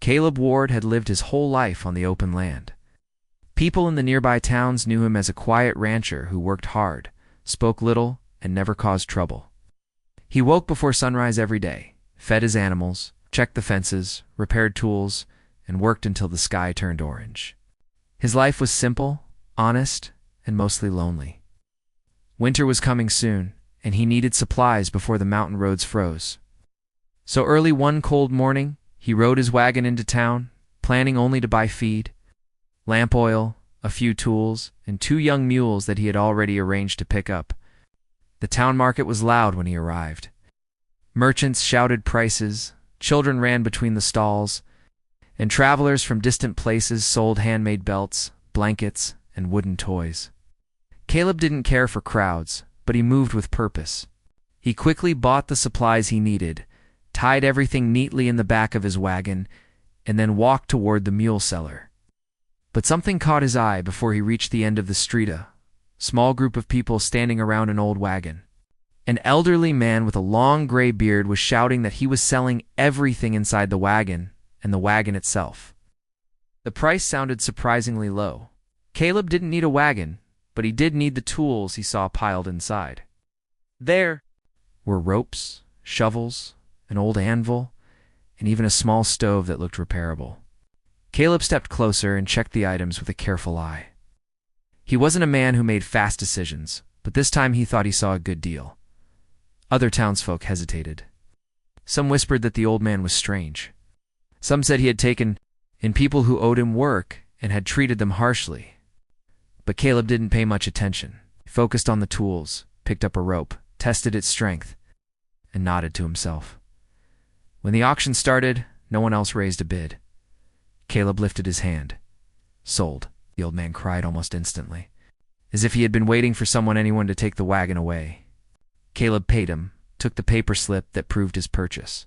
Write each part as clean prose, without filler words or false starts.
Caleb Ward had lived his whole life on the open land. People in the nearby towns knew him as a quiet rancher who worked hard, spoke little, and never caused trouble. He woke before sunrise every day, fed his animals, checked the fences, repaired tools, and worked until the sky turned orange. His life was simple, honest, and mostly lonely. Winter was coming soon, and he needed supplies before the mountain roads froze. So early one cold morning, he rode his wagon into town, planning only to buy feed, lamp oil, a few tools, and 2 young mules that he had already arranged to pick up. The town market was loud when he arrived. Merchants shouted prices, children ran between the stalls, and travelers from distant places sold handmade belts, blankets, and wooden toys. Caleb didn't care for crowds, but he moved with purpose. He quickly bought the supplies he needed, tied everything neatly in the back of his wagon, and then walked toward the mule seller. But something caught his eye before he reached the end of the street. A small group of people standing around an old wagon. An elderly man with a long gray beard was shouting that he was selling everything inside the wagon and the wagon itself. The price sounded surprisingly low. Caleb didn't need a wagon, but he did need the tools he saw piled inside. There were ropes, shovels, an old anvil, and even a small stove that looked repairable. Caleb stepped closer and checked the items with a careful eye. He wasn't a man who made fast decisions, but this time he thought he saw a good deal. Other townsfolk hesitated. Some whispered that the old man was strange. Some said he had taken in people who owed him work and had treated them harshly. But Caleb didn't pay much attention. He focused on the tools, picked up a rope, tested its strength, and nodded to himself. When the auction started, no one else raised a bid. Caleb lifted his hand. Sold, the old man cried almost instantly, as if he had been waiting for anyone to take the wagon away. Caleb paid him, took the paper slip that proved his purchase,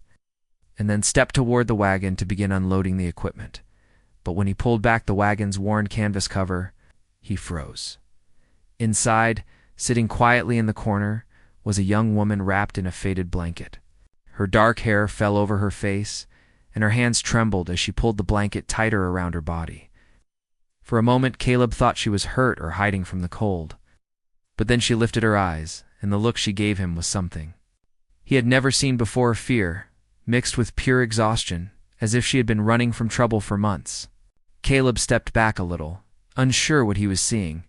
and then stepped toward the wagon to begin unloading the equipment. But when he pulled back the wagon's worn canvas cover, he froze. Inside, sitting quietly in the corner, was a young woman wrapped in a faded blanket. Her dark hair fell over her face, and her hands trembled as she pulled the blanket tighter around her body. For a moment, Caleb thought she was hurt or hiding from the cold. But then she lifted her eyes, and the look she gave him was something he had never seen before: fear, mixed with pure exhaustion, as if she had been running from trouble for months. Caleb stepped back a little, unsure what he was seeing.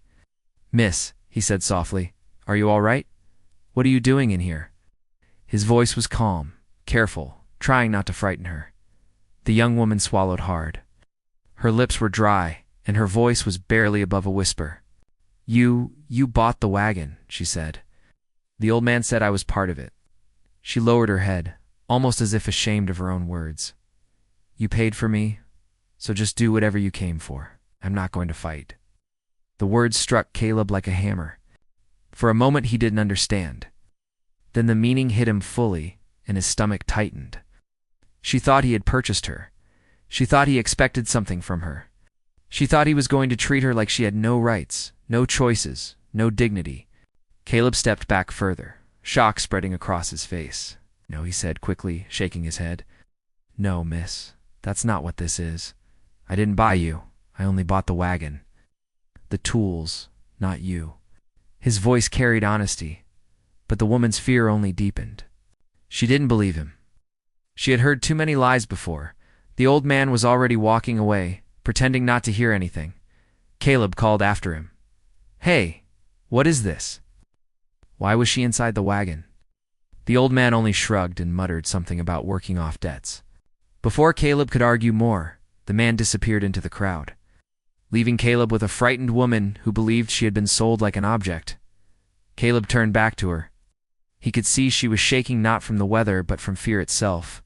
"Miss," he said softly, "are you all right? What are you doing in here?" His voice was calm, careful, trying not to frighten her. The young woman swallowed hard. Her lips were dry, and her voice was barely above a whisper. You bought the wagon," she said. The old man said I was part of it." She lowered her head, almost as if ashamed of her own words. "You paid for me, so just do whatever you came for. I'm not going to fight." The words struck Caleb like a hammer. For a moment he didn't understand. Then the meaning hit him fully, and his stomach tightened. She thought he had purchased her. She thought he expected something from her. She thought he was going to treat her like she had no rights, no choices, no dignity. Caleb stepped back further, shock spreading across his face. "No," he said quickly, shaking his head. "No, miss, that's not what this is. I didn't buy you. I only bought the wagon. The tools, not you." His voice carried honesty, but the woman's fear only deepened. She didn't believe him. She had heard too many lies before. The old man was already walking away, pretending not to hear anything. Caleb called after him. "Hey, what is this?" Why was she inside the wagon? The old man only shrugged and muttered something about working off debts. Before Caleb could argue more, the man disappeared into the crowd, leaving Caleb with a frightened woman who believed she had been sold like an object. Caleb turned back to her. He could see she was shaking not from the weather but from fear itself.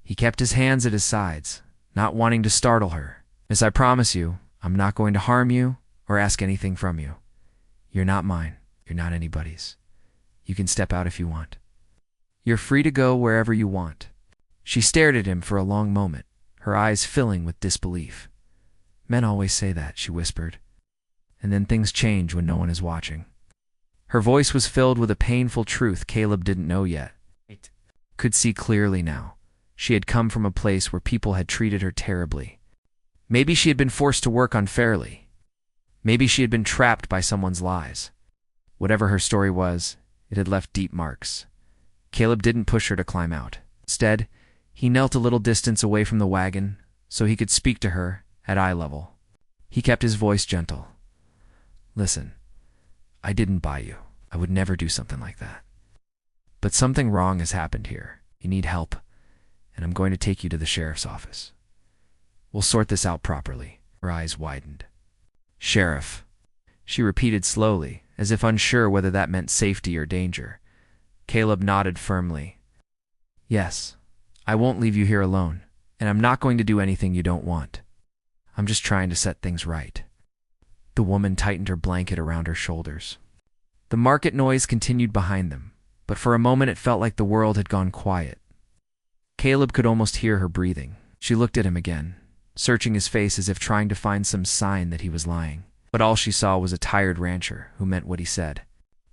He kept his hands at his sides, not wanting to startle her. "Miss, I promise you, I'm not going to harm you or ask anything from you. You're not mine. You're not anybody's. You can step out if you want. You're free to go wherever you want." She stared at him for a long moment, her eyes filling with disbelief. "Men always say that," she whispered. "And then things change when no one is watching." Her voice was filled with a painful truth Caleb didn't know yet. Could see clearly now. She had come from a place where people had treated her terribly. Maybe she had been forced to work unfairly. Maybe she had been trapped by someone's lies. Whatever her story was, it had left deep marks. Caleb didn't push her to climb out. Instead, he knelt a little distance away from the wagon so he could speak to her at eye level. He kept his voice gentle. "Listen, I didn't buy you. I would never do something like that. But something wrong has happened here. You need help, and I'm going to take you to the sheriff's office. We'll sort this out properly." Her eyes widened. "Sheriff," she repeated slowly, as if unsure whether that meant safety or danger. Caleb nodded firmly. "Yes, I won't leave you here alone, and I'm not going to do anything you don't want. I'm just trying to set things right." The woman tightened her blanket around her shoulders. The market noise continued behind them, but for a moment it felt like the world had gone quiet. Caleb could almost hear her breathing. She looked at him again, searching his face as if trying to find some sign that he was lying. But all she saw was a tired rancher who meant what he said.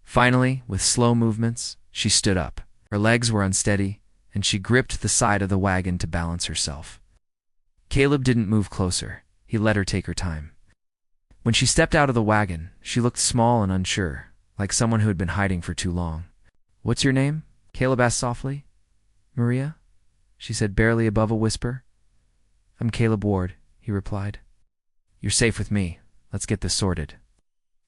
Finally, with slow movements, she stood up. Her legs were unsteady, and she gripped the side of the wagon to balance herself. Caleb didn't move closer. He let her take her time. When she stepped out of the wagon, she looked small and unsure, like someone who had been hiding for too long. "What's your name?" Caleb asked softly. "Maria," she said barely above a whisper. "I'm Caleb Ward," he replied. "You're safe with me. Let's get this sorted."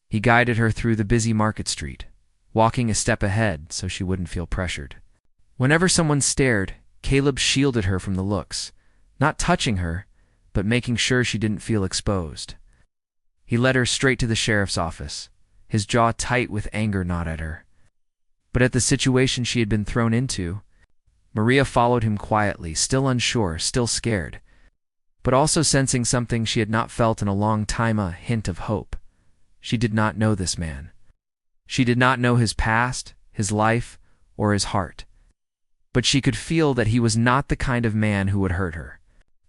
He guided her through the busy market street, walking a step ahead so she wouldn't feel pressured. Whenever someone stared, Caleb shielded her from the looks, not touching her, but making sure she didn't feel exposed. He led her straight to the sheriff's office, his jaw tight with anger not at her, but at the situation she had been thrown into. Maria followed him quietly, still unsure, still scared, but also sensing something she had not felt in a long time, a hint of hope. She did not know this man. She did not know his past, his life, or his heart. But she could feel that he was not the kind of man who would hurt her.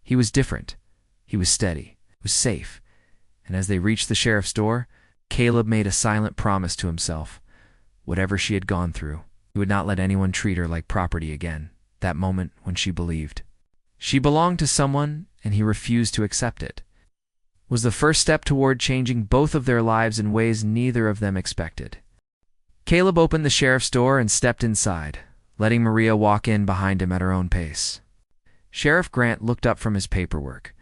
He was different. He was steady. He was safe. And as they reached the sheriff's door, Caleb made a silent promise to himself. Whatever she had gone through, he would not let anyone treat her like property again. That moment when she believed she belonged to someone and he refused to accept it was the first step toward changing both of their lives in ways neither of them expected. Caleb opened the sheriff's door and stepped inside, letting Maria walk in behind him at her own pace. Sheriff Grant looked up from his paperwork.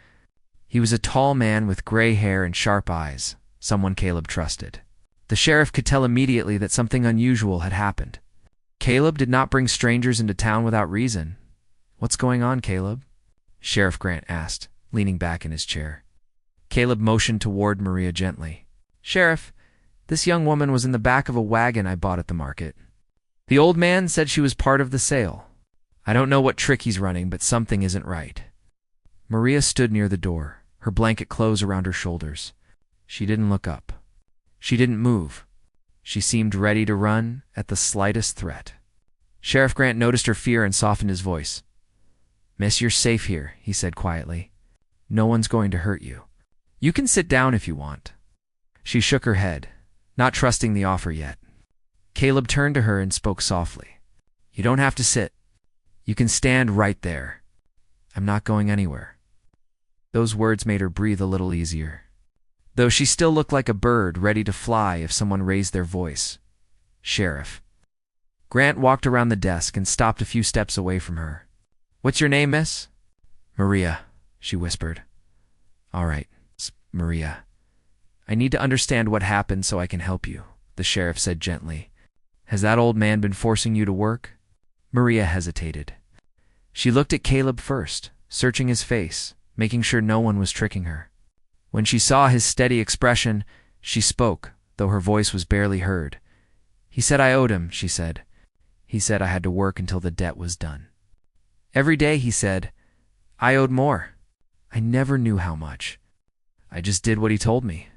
He was a tall man with gray hair and sharp eyes, someone Caleb trusted. The sheriff could tell immediately that something unusual had happened. Caleb did not bring strangers into town without reason. "What's going on, Caleb?" Sheriff Grant asked, leaning back in his chair. Caleb motioned toward Maria gently. "Sheriff, this young woman was in the back of a wagon I bought at the market. The old man said she was part of the sale. I don't know what trick he's running, but something isn't right." Maria stood near the door, her blanket close around her shoulders. She didn't look up. She didn't move. She seemed ready to run at the slightest threat. Sheriff Grant noticed her fear and softened his voice. "Miss, you're safe here," he said quietly. "No one's going to hurt you. You can sit down if you want." She shook her head, not trusting the offer yet. Caleb turned to her and spoke softly. "You don't have to sit. You can stand right there. I'm not going anywhere." Those words made her breathe a little easier, though she still looked like a bird ready to fly if someone raised their voice. "Sheriff." Grant walked around the desk and stopped a few steps away from her. "What's your name, miss?" "Maria," she whispered. "All right, Maria. I need to understand what happened so I can help you," the sheriff said gently. "Has that old man been forcing you to work?" Maria hesitated. She looked at Caleb first, searching his face, making sure no one was tricking her. When she saw his steady expression, she spoke, though her voice was barely heard. "He said I owed him," she said. "He said I had to work until the debt was done. Every day," he said, "I owed more. I never knew how much. I just did what he told me."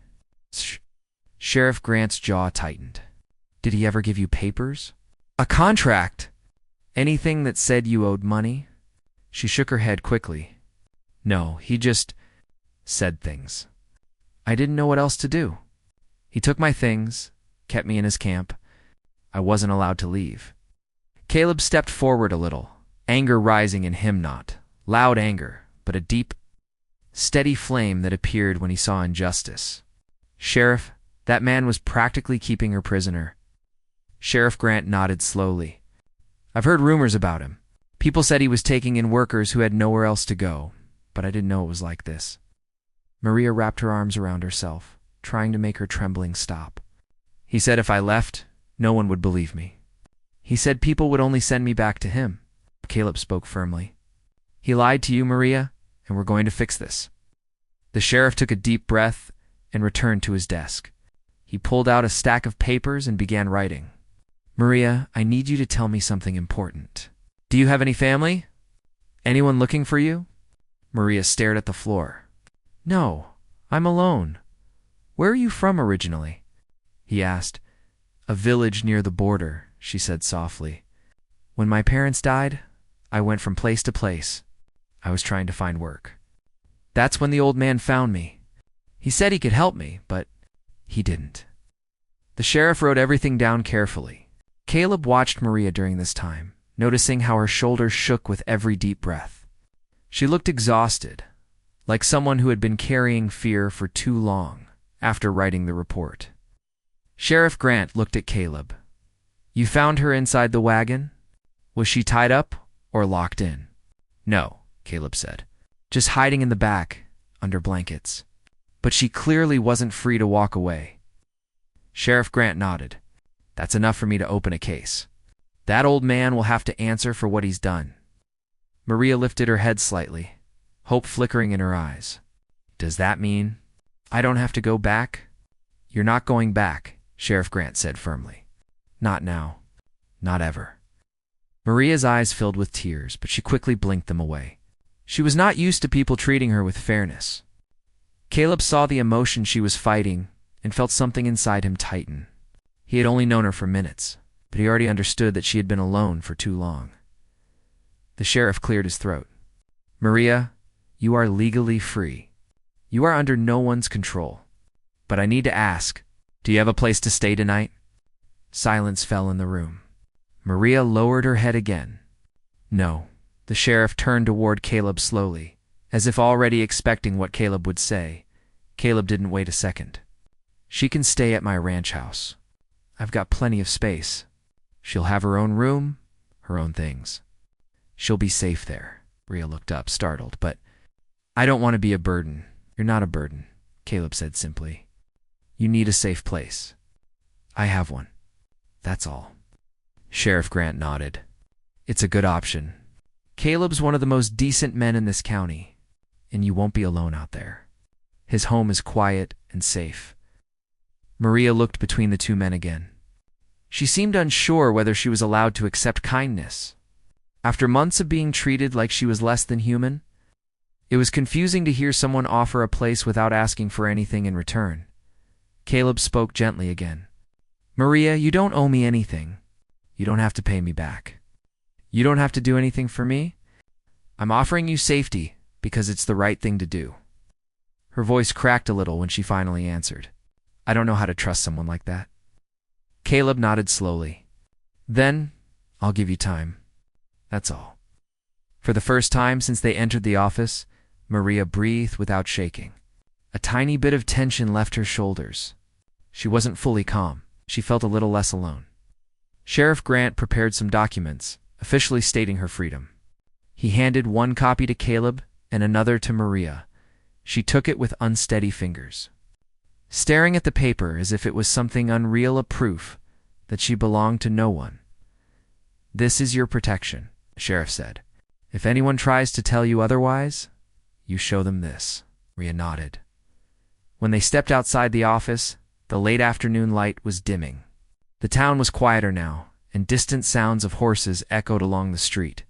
Sheriff Grant's jaw tightened. "Did he ever give you papers? A contract? Anything that said you owed money?" She shook her head quickly. "No, he just said things. I didn't know what else to do. He took my things, kept me in his camp. I wasn't allowed to leave." Caleb stepped forward a little, anger rising in him, not loud anger, but a deep, steady flame that appeared when he saw injustice. "Sheriff, that man was practically keeping her prisoner." Sheriff Grant nodded slowly. "I've heard rumors about him. People said he was taking in workers who had nowhere else to go, but I didn't know it was like this." Maria wrapped her arms around herself, trying to make her trembling stop. "He said if I left, no one would believe me. He said people would only send me back to him." Caleb spoke firmly. "He lied to you, Maria, and we're going to fix this." The sheriff took a deep breath and returned to his desk. He pulled out a stack of papers and began writing. "Maria, I need you to tell me something important. Do you have any family? Anyone looking for you?" Maria stared at the floor. "No, I'm alone. Where are you from originally?" he asked. "A village near the border," she said softly. "When my parents died, I went from place to place. I was trying to find work. That's when the old man found me. He said he could help me, but he didn't." The sheriff wrote everything down carefully. Caleb watched Maria during this time, noticing how her shoulders shook with every deep breath. She looked exhausted, like someone who had been carrying fear for too long after writing the report. Sheriff Grant looked at Caleb. "You found her inside the wagon? Was she tied up or locked in?" "No," Caleb said. "Just hiding in the back, under blankets. But she clearly wasn't free to walk away." Sheriff Grant nodded. "That's enough for me to open a case. That old man will have to answer for what he's done." Maria lifted her head slightly, hope flickering in her eyes. "Does that mean I don't have to go back?" "You're not going back," Sheriff Grant said firmly. "Not now. Not ever." Maria's eyes filled with tears, but she quickly blinked them away. She was not used to people treating her with fairness. Caleb saw the emotion she was fighting and felt something inside him tighten. He had only known her for minutes, but he already understood that she had been alone for too long. The sheriff cleared his throat. "Maria, you are legally free. You are under no one's control. But I need to ask, do you have a place to stay tonight?" Silence fell in the room. Maria lowered her head again. "No." The sheriff turned toward Caleb slowly, as if already expecting what Caleb would say. Caleb didn't wait a second. "She can stay at my ranch house. I've got plenty of space. She'll have her own room, her own things. She'll be safe there." Maria looked up, startled. "But I don't want to be a burden." "You're not a burden," Caleb said simply. "You need a safe place. I have one. That's all." Sheriff Grant nodded. "It's a good option. Caleb's one of the most decent men in this county, and you won't be alone out there. His home is quiet and safe." Maria looked between the two men again. She seemed unsure whether she was allowed to accept kindness. After months of being treated like she was less than human, it was confusing to hear someone offer a place without asking for anything in return. Caleb spoke gently again. "Maria, you don't owe me anything. You don't have to pay me back. You don't have to do anything for me. I'm offering you safety because it's the right thing to do." Her voice cracked a little when she finally answered. "I don't know how to trust someone like that." Caleb nodded slowly. "Then I'll give you time. That's all." For the first time since they entered the office, Maria breathed without shaking. A tiny bit of tension left her shoulders. She wasn't fully calm. She felt a little less alone. Sheriff Grant prepared some documents, officially stating her freedom. He handed one copy to Caleb and another to Maria. She took it with unsteady fingers, staring at the paper as if it was something unreal, a proof that she belonged to no one. "This is your protection," the sheriff said. "If anyone tries to tell you otherwise, you show them this." Maria nodded. When they stepped outside the office, the late afternoon light was dimming. The town was quieter now, and distant sounds of horses echoed along the street.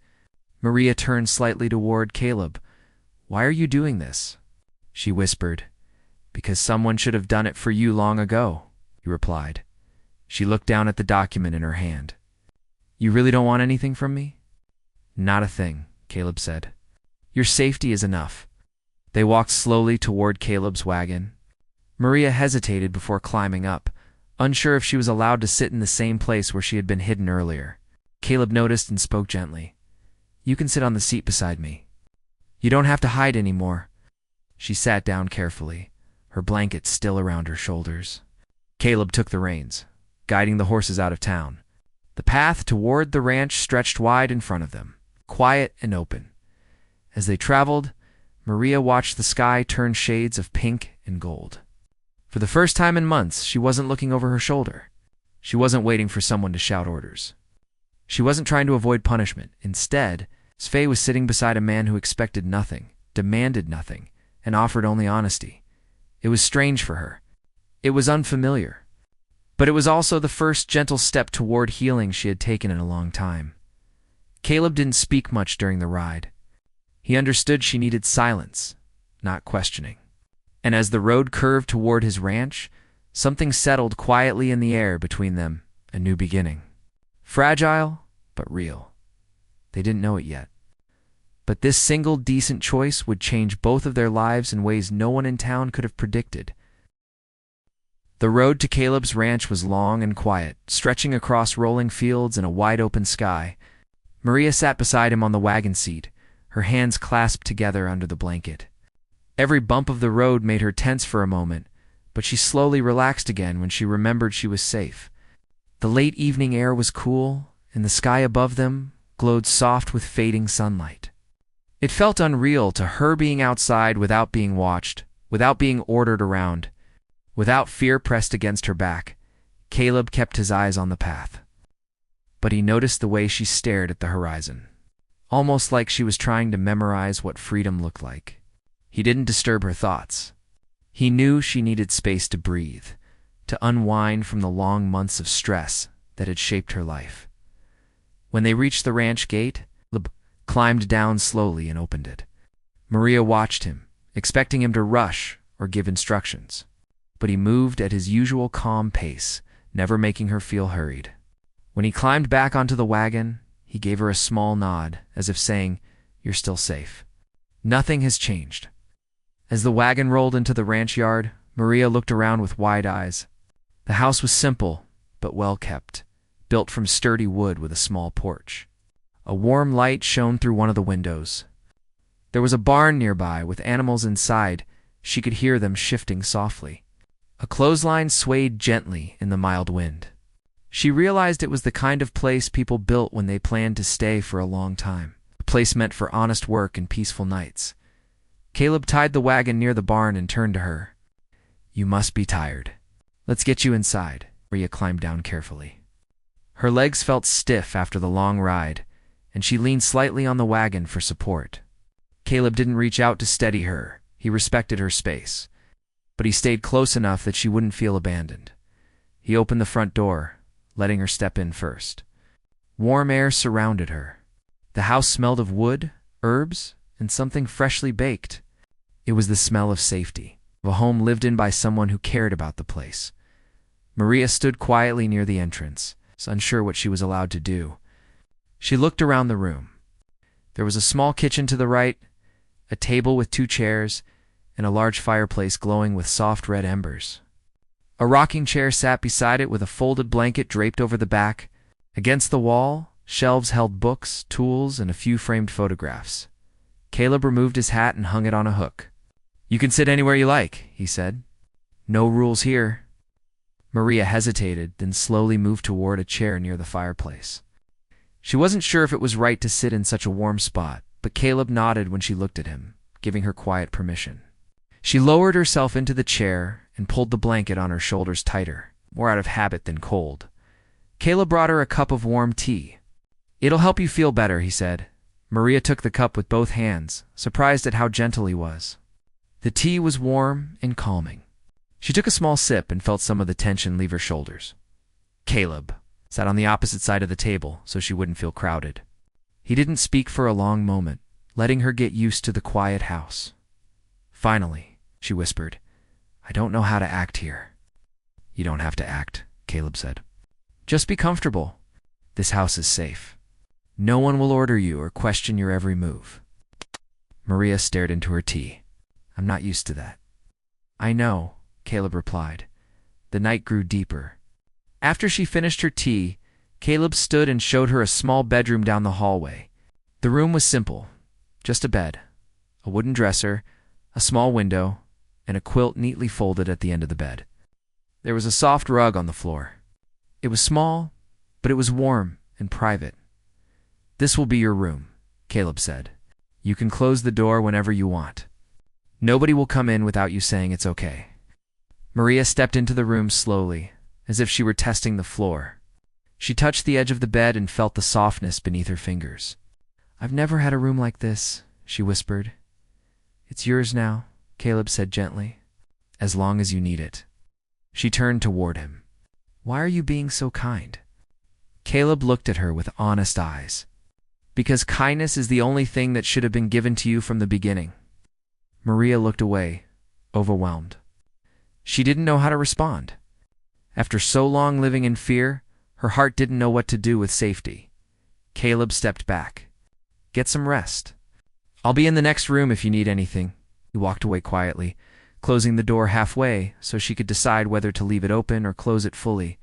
Maria turned slightly toward Caleb. "Why are you doing this?" she whispered. "Because someone should have done it for you long ago," he replied. She looked down at the document in her hand. "You really don't want anything from me?" "Not a thing," Caleb said. "Your safety is enough." They walked slowly toward Caleb's wagon. Maria hesitated before climbing up, unsure if she was allowed to sit in the same place where she had been hidden earlier. Caleb noticed and spoke gently. You can sit on the seat beside me. You don't have to hide anymore." She sat down carefully, her blanket still around her shoulders. Caleb took the reins, guiding the horses out of town. The path toward the ranch stretched wide in front of them, quiet and open. As they traveled, Maria watched the sky turn shades of pink and gold. For the first time in months, she wasn't looking over her shoulder. She wasn't waiting for someone to shout orders. She wasn't trying to avoid punishment. Instead, Sfei was sitting beside a man who expected nothing, demanded nothing, and offered only honesty. It was strange for her. It was unfamiliar. But it was also the first gentle step toward healing she had taken in a long time. Caleb didn't speak much during the ride. He understood she needed silence, not questioning. And as the road curved toward his ranch, something settled quietly in the air between them, a new beginning. Fragile, but real. They didn't know it yet. But this single decent choice would change both of their lives in ways no one in town could have predicted. The road to Caleb's ranch was long and quiet, stretching across rolling fields and a wide-open sky. Maria sat beside him on the wagon seat, her hands clasped together under the blanket. Every bump of the road made her tense for a moment, but she slowly relaxed again when she remembered she was safe. The late evening air was cool, and the sky above them glowed soft with fading sunlight. It felt unreal to her being outside without being watched, without being ordered around, without fear pressed against her back. Caleb kept his eyes on the path. But he noticed the way she stared at the horizon, almost like she was trying to memorize what freedom looked like. He didn't disturb her thoughts. He knew she needed space to breathe, to unwind from the long months of stress that had shaped her life. When they reached the ranch gate, Caleb climbed down slowly and opened it. Maria watched him, expecting him to rush or give instructions. But he moved at his usual calm pace, never making her feel hurried. When he climbed back onto the wagon, he gave her a small nod, as if saying, "You're still safe." Nothing has changed. As the wagon rolled into the ranch yard, Maria looked around with wide eyes. The house was simple, but well kept, built from sturdy wood with a small porch. A warm light shone through one of the windows. There was a barn nearby with animals inside. She could hear them shifting softly. A clothesline swayed gently in the mild wind. She realized it was the kind of place people built when they planned to stay for a long time, a place meant for honest work and peaceful nights. Caleb tied the wagon near the barn and turned to her. "You must be tired. Let's get you inside." Maria climbed down carefully. Her legs felt stiff after the long ride, and she leaned slightly on the wagon for support. Caleb didn't reach out to steady her. He respected her space. But he stayed close enough that she wouldn't feel abandoned. He opened the front door, letting her step in first. Warm air surrounded her. The house smelled of wood, herbs, and something freshly baked. It was the smell of safety, of a home lived in by someone who cared about the place. Maria stood quietly near the entrance, unsure what she was allowed to do. She looked around the room. There was a small kitchen to the right, a table with 2 chairs, and a large fireplace glowing with soft red embers. A rocking chair sat beside it with a folded blanket draped over the back. Against the wall, shelves held books, tools, and a few framed photographs. Caleb removed his hat and hung it on a hook. "You can sit anywhere you like," he said. "No rules here." Maria hesitated, then slowly moved toward a chair near the fireplace. She wasn't sure if it was right to sit in such a warm spot, but Caleb nodded when she looked at him, giving her quiet permission. She lowered herself into the chair and pulled the blanket on her shoulders tighter, more out of habit than cold. Caleb brought her a cup of warm tea. "It'll help you feel better," he said. Maria took the cup with both hands, surprised at how gentle he was. The tea was warm and calming. She took a small sip and felt some of the tension leave her shoulders. Caleb sat on the opposite side of the table so she wouldn't feel crowded. He didn't speak for a long moment, letting her get used to the quiet house. "Finally," she whispered, "I don't know how to act here." "You don't have to act," Caleb said. "Just be comfortable. This house is safe. No one will order you or question your every move." Maria stared into her tea. "I'm not used to that." "I know," Caleb replied. The night grew deeper. After she finished her tea, Caleb stood and showed her a small bedroom down the hallway. The room was simple, just a bed, a wooden dresser, a small window, and a quilt neatly folded at the end of the bed. There was a soft rug on the floor. It was small, but it was warm and private. "This will be your room," Caleb said. "You can close the door whenever you want. Nobody will come in without you saying it's okay." Maria stepped into the room slowly, as if she were testing the floor. She touched the edge of the bed and felt the softness beneath her fingers. "I've never had a room like this," she whispered. "It's yours now," Caleb said gently. "As long as you need it." She turned toward him. "Why are you being so kind?" Caleb looked at her with honest eyes. "Because kindness is the only thing that should have been given to you from the beginning." Maria looked away, overwhelmed. She didn't know how to respond. After so long living in fear, her heart didn't know what to do with safety. Caleb stepped back. "Get some rest. I'll be in the next room if you need anything." He walked away quietly, closing the door halfway so she could decide whether to leave it open or close it fully.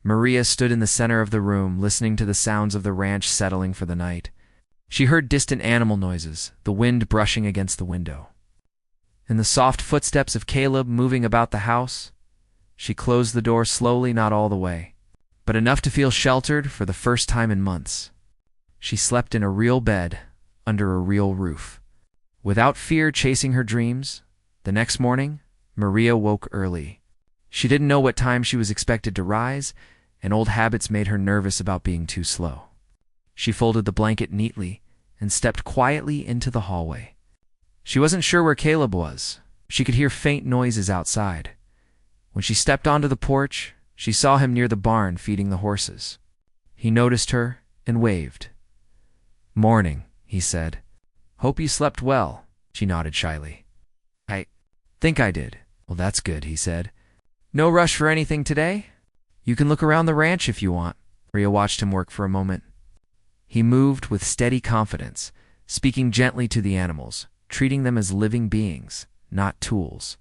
Maria stood in the center of the room, listening to the sounds of the ranch settling for the night. She heard distant animal noises, the wind brushing against the window, and the soft footsteps of Caleb moving about the house. She closed the door slowly, not all the way, but enough to feel sheltered for the first time in months. She slept in a real bed, under a real roof, without fear chasing her dreams. The next morning, Maria woke early. She didn't know what time she was expected to rise, and old habits made her nervous about being too slow. She folded the blanket neatly and stepped quietly into the hallway. She wasn't sure where Caleb was. She could hear faint noises outside. When she stepped onto the porch, she saw him near the barn feeding the horses. He noticed her and waved. "Morning," he said. "Hope you slept well." She nodded shyly. "I think I did." "Well, that's good," he said. "No rush for anything today? You can look around the ranch if you want." Maria watched him work for a moment. He moved with steady confidence, speaking gently to the animals, treating them as living beings, not tools.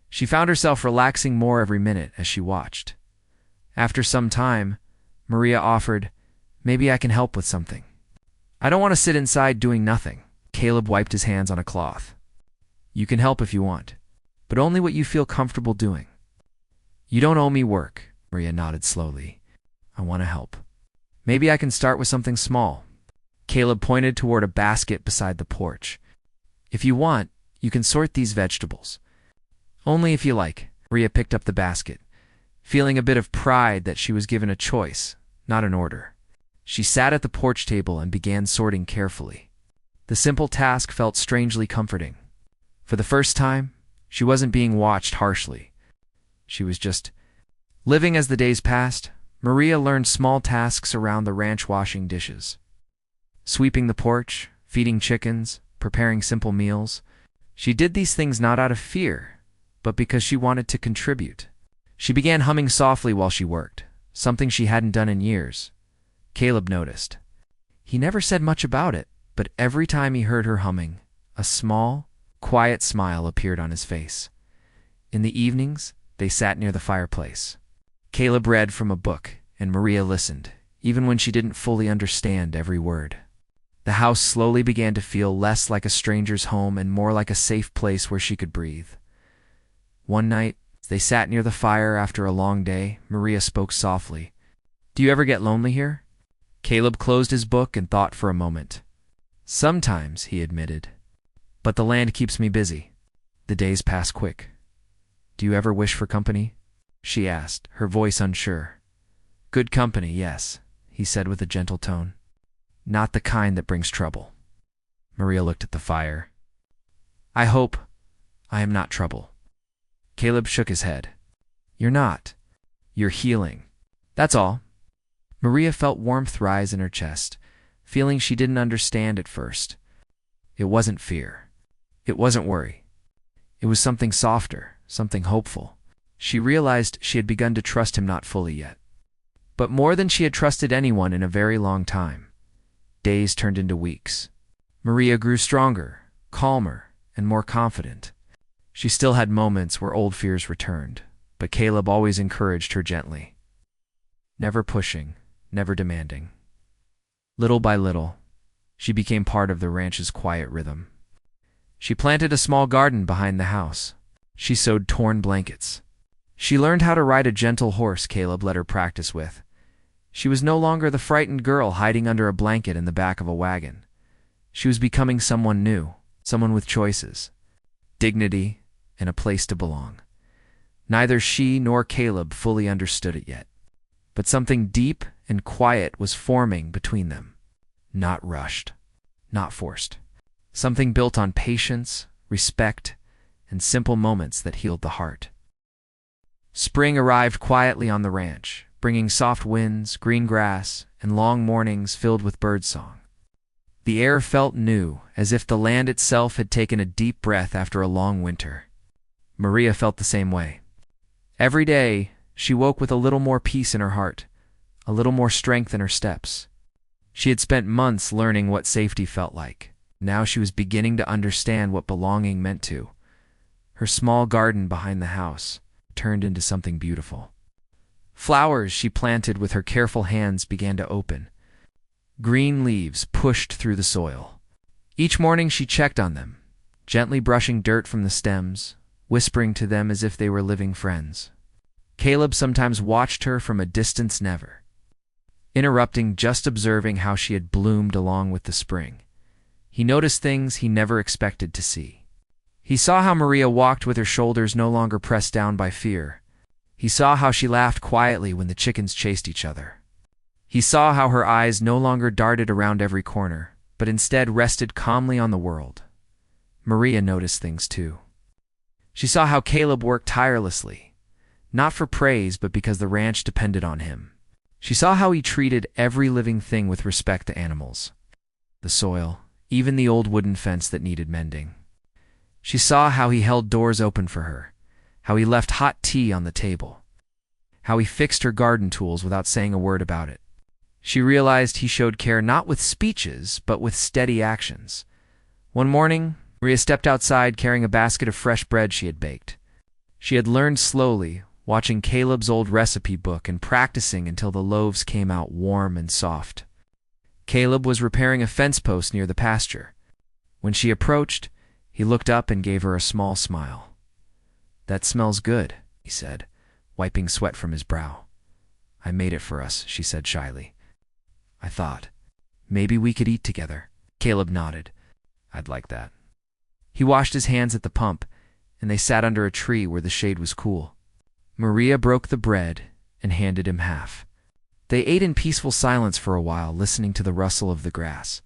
She found herself relaxing more every minute as she watched. After some time, Maria offered, "Maybe I can help with something." "I don't want to sit inside doing nothing." Caleb wiped his hands on a cloth. "You can help if you want, but only what you feel comfortable doing." "You don't owe me work," Maria nodded slowly. "I want to help. Maybe I can start with something small." Caleb pointed toward a basket beside the porch. "If you want, you can sort these vegetables." "Only if you like." Maria picked up the basket, feeling a bit of pride that she was given a choice, not an order. She sat at the porch table and began sorting carefully. The simple task felt strangely comforting. For the first time, she wasn't being watched harshly. She was just living. As the days passed, Maria learned small tasks around the ranch: washing dishes, sweeping the porch, feeding chickens, preparing simple meals. She did these things not out of fear, but because she wanted to contribute. She began humming softly while she worked, something she hadn't done in years. Caleb noticed. He never said much about it, but every time he heard her humming, a small, quiet smile appeared on his face. In the evenings, they sat near the fireplace. Caleb read from a book, and Maria listened, even when she didn't fully understand every word. The house slowly began to feel less like a stranger's home and more like a safe place where she could breathe. One night, as they sat near the fire after a long day, Maria spoke softly. "Do you ever get lonely here?" Caleb closed his book and thought for a moment. "Sometimes," he admitted. "But the land keeps me busy. The days pass quick." "Do you ever wish for company?" she asked, her voice unsure. "Good company, yes," he said with a gentle tone. "Not the kind that brings trouble." Maria looked at the fire. "I hope I am not trouble." Caleb shook his head. "You're not. You're healing. That's all." Maria felt warmth rise in her chest, feeling she didn't understand at first. It wasn't fear. It wasn't worry. It was something softer, something hopeful. She realized she had begun to trust him, not fully yet, but more than she had trusted anyone in a very long time. Days turned into weeks. Maria grew stronger, calmer, and more confident. She still had moments where old fears returned, but Caleb always encouraged her gently. Never pushing, never demanding. Little by little, She became part of the ranch's quiet rhythm. She planted a small garden behind the house. She sewed torn blankets. She learned how to ride a gentle horse Caleb let her practice with. She was no longer the frightened girl hiding under a blanket in the back of a wagon. She was becoming someone new, someone with choices, dignity, and a place to belong. Neither she nor Caleb fully understood it yet, but something deep and quiet was forming between them. Not rushed, not forced. Something built on patience, respect, and simple moments that healed the heart. Spring arrived quietly on the ranch, bringing soft winds, green grass, and long mornings filled with birdsong. The air felt new, as if the land itself had taken a deep breath after a long winter. Maria felt the same way. Every day, she woke with a little more peace in her heart, a little more strength in her steps. She had spent months learning what safety felt like. Now she was beginning to understand what belonging meant too. Her small garden behind the house turned into something beautiful. Flowers she planted with her careful hands began to open. Green leaves pushed through the soil. Each morning she checked on them, gently brushing dirt from the stems, whispering to them as if they were living friends. Caleb sometimes watched her from a distance, never interrupting, just observing how she had bloomed along with the spring. He noticed things he never expected to see. He saw how Maria walked with her shoulders no longer pressed down by fear. He saw how she laughed quietly when the chickens chased each other. He saw how her eyes no longer darted around every corner, but instead rested calmly on the world. Maria noticed things too. She saw how Caleb worked tirelessly, not for praise but because the ranch depended on him. She saw how he treated every living thing with respect, the animals, the soil, even the old wooden fence that needed mending. She saw how he held doors open for her, how he left hot tea on the table, how he fixed her garden tools without saying a word about it. She realized he showed care not with speeches, but with steady actions. One morning, Maria stepped outside carrying a basket of fresh bread she had baked. She had learned slowly, watching Caleb's old recipe book and practicing until the loaves came out warm and soft. Caleb was repairing a fence post near the pasture. When she approached, he looked up and gave her a small smile. "That smells good," he said, wiping sweat from his brow. "I made it for us," she said shyly. "I thought, maybe we could eat together." Caleb nodded. "I'd like that." He washed his hands at the pump, and they sat under a tree where the shade was cool. Maria broke the bread and handed him half. They ate in peaceful silence for a while, listening to the rustle of the grass.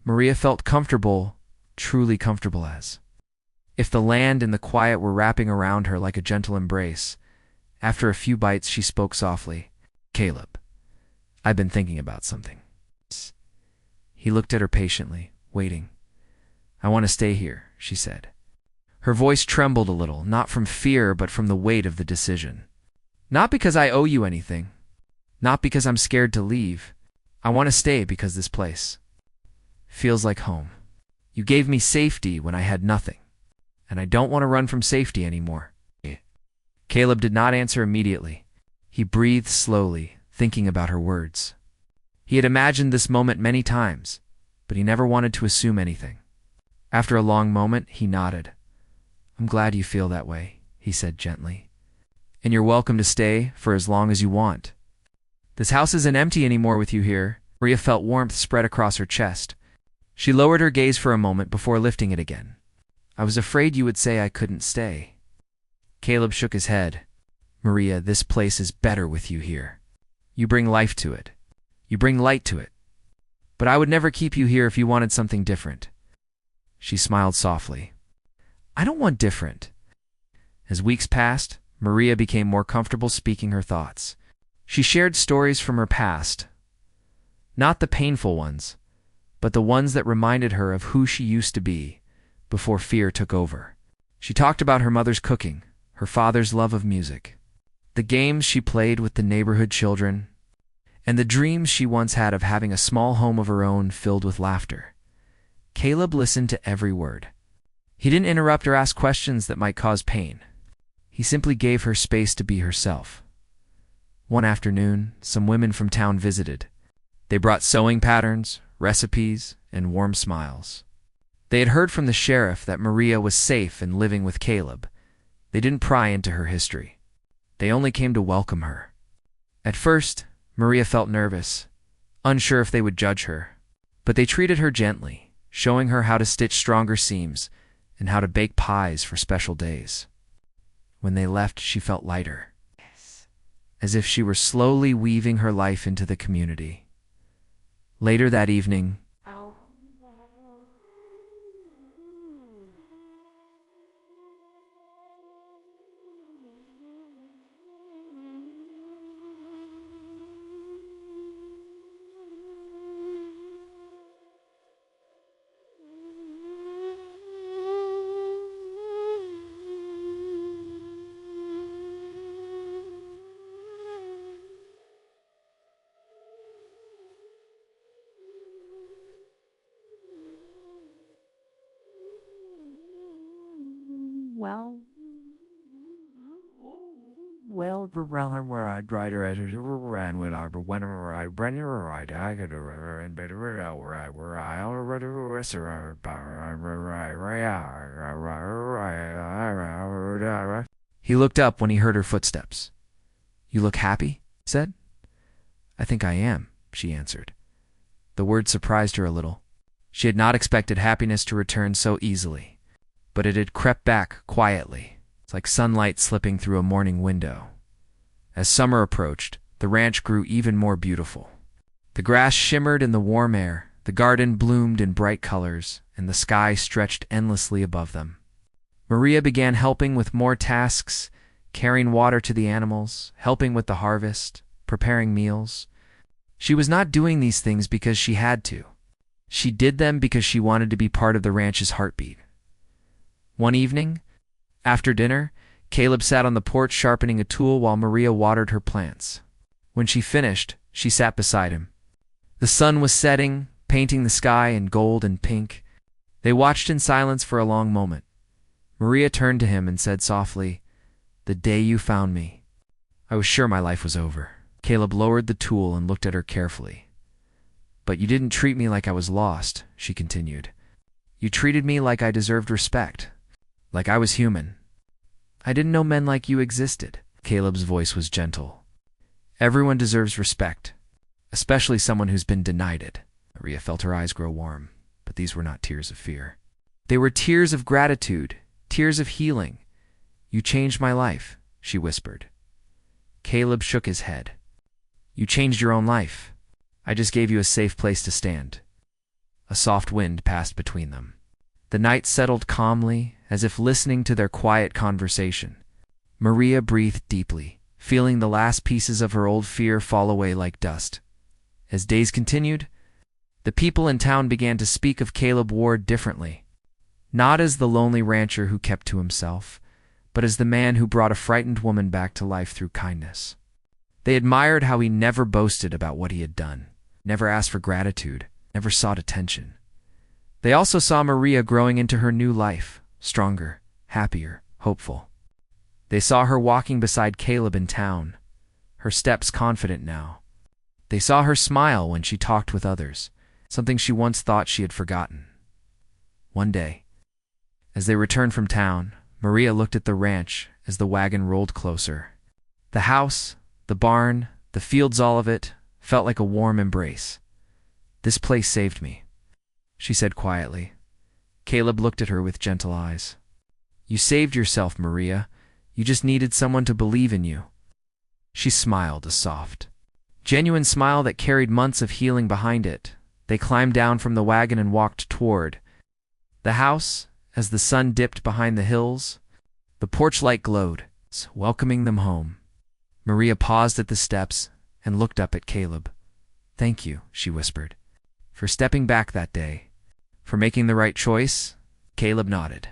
Maria felt comfortable, truly comfortable, as if the land and the quiet were wrapping around her like a gentle embrace. After a few bites, she spoke softly. "Caleb, I've been thinking about something." He looked at her patiently, waiting. "I want to stay here," she said. Her voice trembled a little, not from fear but from the weight of the decision. "Not because I owe you anything. Not because I'm scared to leave. I want to stay because this place feels like home. You gave me safety when I had nothing, and I don't want to run from safety anymore." Caleb did not answer immediately. He breathed slowly, thinking about her words. He had imagined this moment many times, but he never wanted to assume anything. After a long moment, he nodded. "I'm glad you feel that way," he said gently. "And you're welcome to stay for as long as you want. This house isn't empty anymore with you here." Maria felt warmth spread across her chest. She lowered her gaze for a moment before lifting it again. "I was afraid you would say I couldn't stay." Caleb shook his head. "Maria, this place is better with you here. You bring life to it. You bring light to it. But I would never keep you here if you wanted something different." She smiled softly. "I don't want different." As weeks passed, Maria became more comfortable speaking her thoughts. She shared stories from her past, not the painful ones, but the ones that reminded her of who she used to be before fear took over. She talked about her mother's cooking, her father's love of music, the games she played with the neighborhood children, and the dreams she once had of having a small home of her own filled with laughter. Caleb listened to every word. He didn't interrupt or ask questions that might cause pain. He simply gave her space to be herself. One afternoon, some women from town visited. They brought sewing patterns, recipes, and warm smiles. They had heard from the sheriff that Maria was safe and living with Caleb. They didn't pry into her history. They only came to welcome her. At first, Maria felt nervous, unsure if they would judge her. But they treated her gently, showing her how to stitch stronger seams and how to bake pies for special days. When they left, she felt lighter, as if she were slowly weaving her life into the community. Later that evening, where I tried to ran with our whenever I ran right, I could and better where I already he looked up when he heard her footsteps. "You look happy?" he said. "I think I am," she answered. The word surprised her a little. She had not expected happiness to return so easily, but it had crept back quietly. It's like sunlight slipping through a morning window. As summer approached, the ranch grew even more beautiful. The grass shimmered in the warm air, the garden bloomed in bright colors, and the sky stretched endlessly above them. Maria began helping with more tasks, carrying water to the animals, helping with the harvest, preparing meals. She was not doing these things because she had to. She did them because she wanted to be part of the ranch's heartbeat. One evening, after dinner, Caleb sat on the porch sharpening a tool while Maria watered her plants. When she finished, she sat beside him. The sun was setting, painting the sky in gold and pink. They watched in silence for a long moment. Maria turned to him and said softly, "The day you found me, I was sure my life was over." Caleb lowered the tool and looked at her carefully. "But you didn't treat me like I was lost," she continued. "You treated me like I deserved respect, like I was human. I didn't know men like you existed." Caleb's voice was gentle. "Everyone deserves respect, especially someone who's been denied it." Maria felt her eyes grow warm, but these were not tears of fear. They were tears of gratitude, tears of healing. "You changed my life," she whispered. Caleb shook his head. "You changed your own life. I just gave you a safe place to stand." A soft wind passed between them. The night settled calmly, as if listening to their quiet conversation. Maria breathed deeply, feeling the last pieces of her old fear fall away like dust. As days continued, the people in town began to speak of Caleb Ward differently. Not as the lonely rancher who kept to himself, but as the man who brought a frightened woman back to life through kindness. They admired how he never boasted about what he had done, never asked for gratitude, never sought attention. They also saw Maria growing into her new life, stronger, happier, hopeful. They saw her walking beside Caleb in town, her steps confident now. They saw her smile when she talked with others, something she once thought she had forgotten. One day, as they returned from town, Maria looked at the ranch as the wagon rolled closer. The house, the barn, the fields, all of it, felt like a warm embrace. "This place saved me," she said quietly. Caleb looked at her with gentle eyes. "You saved yourself, Maria. You just needed someone to believe in you." She smiled, a soft, genuine smile that carried months of healing behind it. They climbed down from the wagon and walked toward the house. As the sun dipped behind the hills, the porch light glowed, welcoming them home. Maria paused at the steps and looked up at Caleb. "Thank you," she whispered, "for stepping back that day, for making the right choice." Caleb nodded.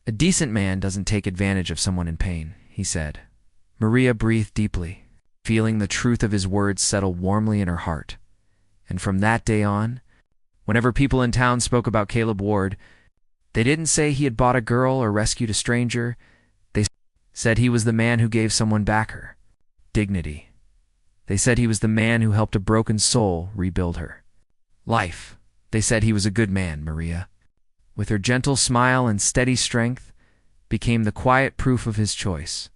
"A decent man doesn't take advantage of someone in pain," he said. Maria breathed deeply, feeling the truth of his words settle warmly in her heart. And from that day on, whenever people in town spoke about Caleb Ward, they didn't say he had bought a girl or rescued a stranger. They said he was the man who gave someone back her dignity. They said he was the man who helped a broken soul rebuild her life. They said he was a good man, Maria, with her gentle smile and steady strength, became the quiet proof of his choice.